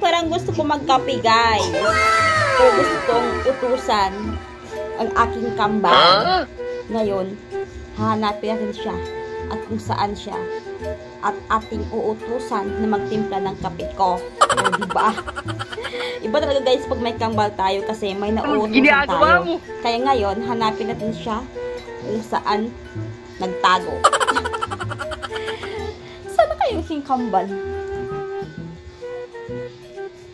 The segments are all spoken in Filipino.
parang gusto ko magkape, guys. O gusto kong utusan ang aking kambal. Ngayon, hahanapin natin siya at kung saan siya at ating uutusan na magtimpla ng kape ko. O, diba? Iba talaga, guys, pag may kambal tayo kasi may nauutusan tayo. Kaya ngayon, hanapin natin siya kung saan nagtago. Sana kayo aking kambal?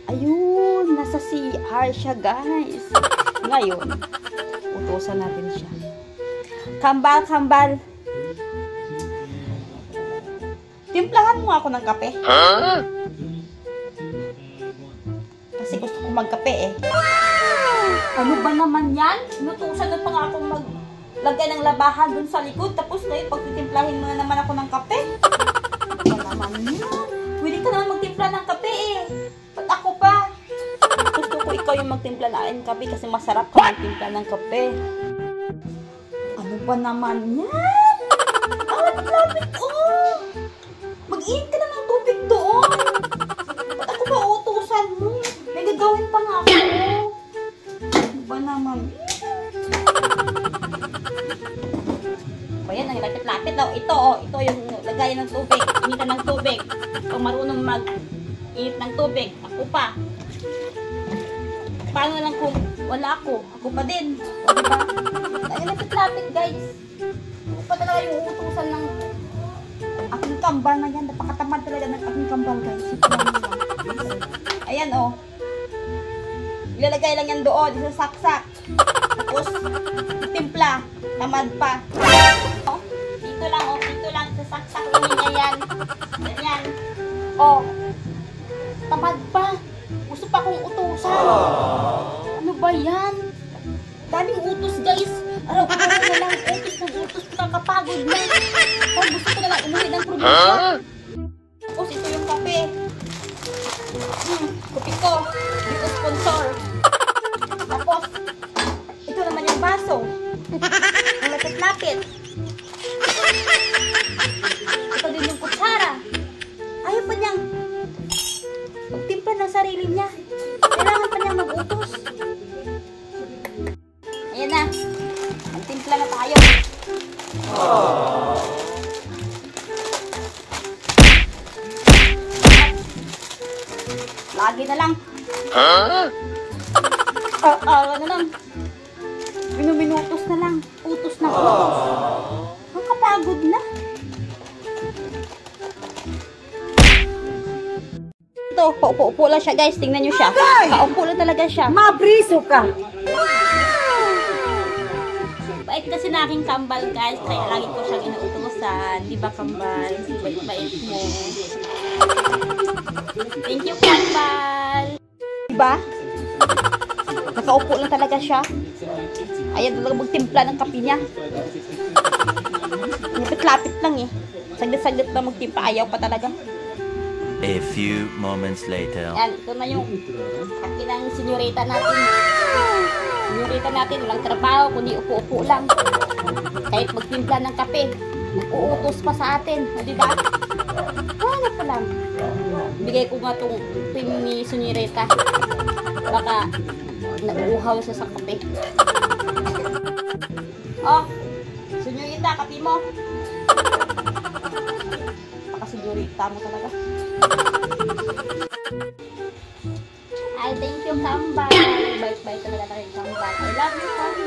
Ayun, nasa CR siya, guys. Ngayon, utusan natin siya. Kambal, kambal. Timplahan mo ako ng kape. Kasi gusto ko magkape eh. Ano ba naman yan? Inutusan na pa nga akong maglagay ng labahan dun sa likod. Tapos ngayon, pagtitimplahin mo na naman ako ng kape. Ano ba naman yan? Pwede ka naman magtimpla ng kape eh. Ba't ako pa? Gusto ko ikaw yung magtimpla ng kape kasi masarap ka magtimpla ng kape. Ano ba naman yan? Lapit-lapit oh! Mag-iit ka na ng tubig doon. Ba't ako ba utusan mo? May gagawin pa nga ako. Ano ba naman? Ayan, ang lapit-lapit daw. Ito oh, ito yung lagayan ng tubig. Initan ng tubig. Kung marunong mag-init ng tubig, ako pa. Paano lang kung wala ako? Ako pa din. O diba? Ay, lapit-lapit guys. Ako pa talaga yung uutusan ng aking kambal na yan. Napakatamad talaga ng aking kambal guys. Ayan oh. Ilalagay lang yan doon. Sa saksak. Tapos, timpla. Tamad pa. Oh, dito lang oh. Dito lang. Sa saksak lang niya yan. Ganyan. Oh. Tamad pa. Gusto pa akong utusan. Ano ba yan? Daming utos guys. Araw-araw na lang utos ng utos. Nakakapagod na. Oh, gusto ko na lang umuwi ng probinsya. Tapos ito yung kape. Kape ko. Dito sponsor. Tapos, ito naman yung baso. Ang lapit-lapit. Ito din yung kutsara. Ayaw pa niyang magtimpla ng sarili niya. Kailangan pa niyang mag-utos. Ayan na. Magtimpla na tayo. Lagi na lang. Ano lang. Minuminutos na lang. Utos na utos. Ang kapagod na. Ito, paupo-upo lang siya guys. Tingnan nyo siya. Paupo lang talaga siya. Mabriso ka. Bait kasi na aking kambal guys. Kaya lagi ko siyang inuutosan. Diba kambal? Bait mo. Thank you kambal. Diba? Nakaupo lang talaga siya. Ayan talaga magtimpla ng kape niya. Lapit-lapit lang eh. Saglit-saglit na magtimpla. Ayaw pa talaga. A few moments later. Yan, ito na yung kape ng senyorita natin. Senyorita natin, walang trabaho, kundi upo-upo lang. Kahit magtimpla ng kape, mag-uutos pa sa atin. O, diba? Ano pa lang. Bigay ko nga itong pin ni senyorita. Baka nauuhaw siya sa kape. Oh, senyorita, kape mo. Baka senyorita mo talaga. Ay, thank you, kambal. Bait-bait talaga tayo, kambal. I love you, kambal.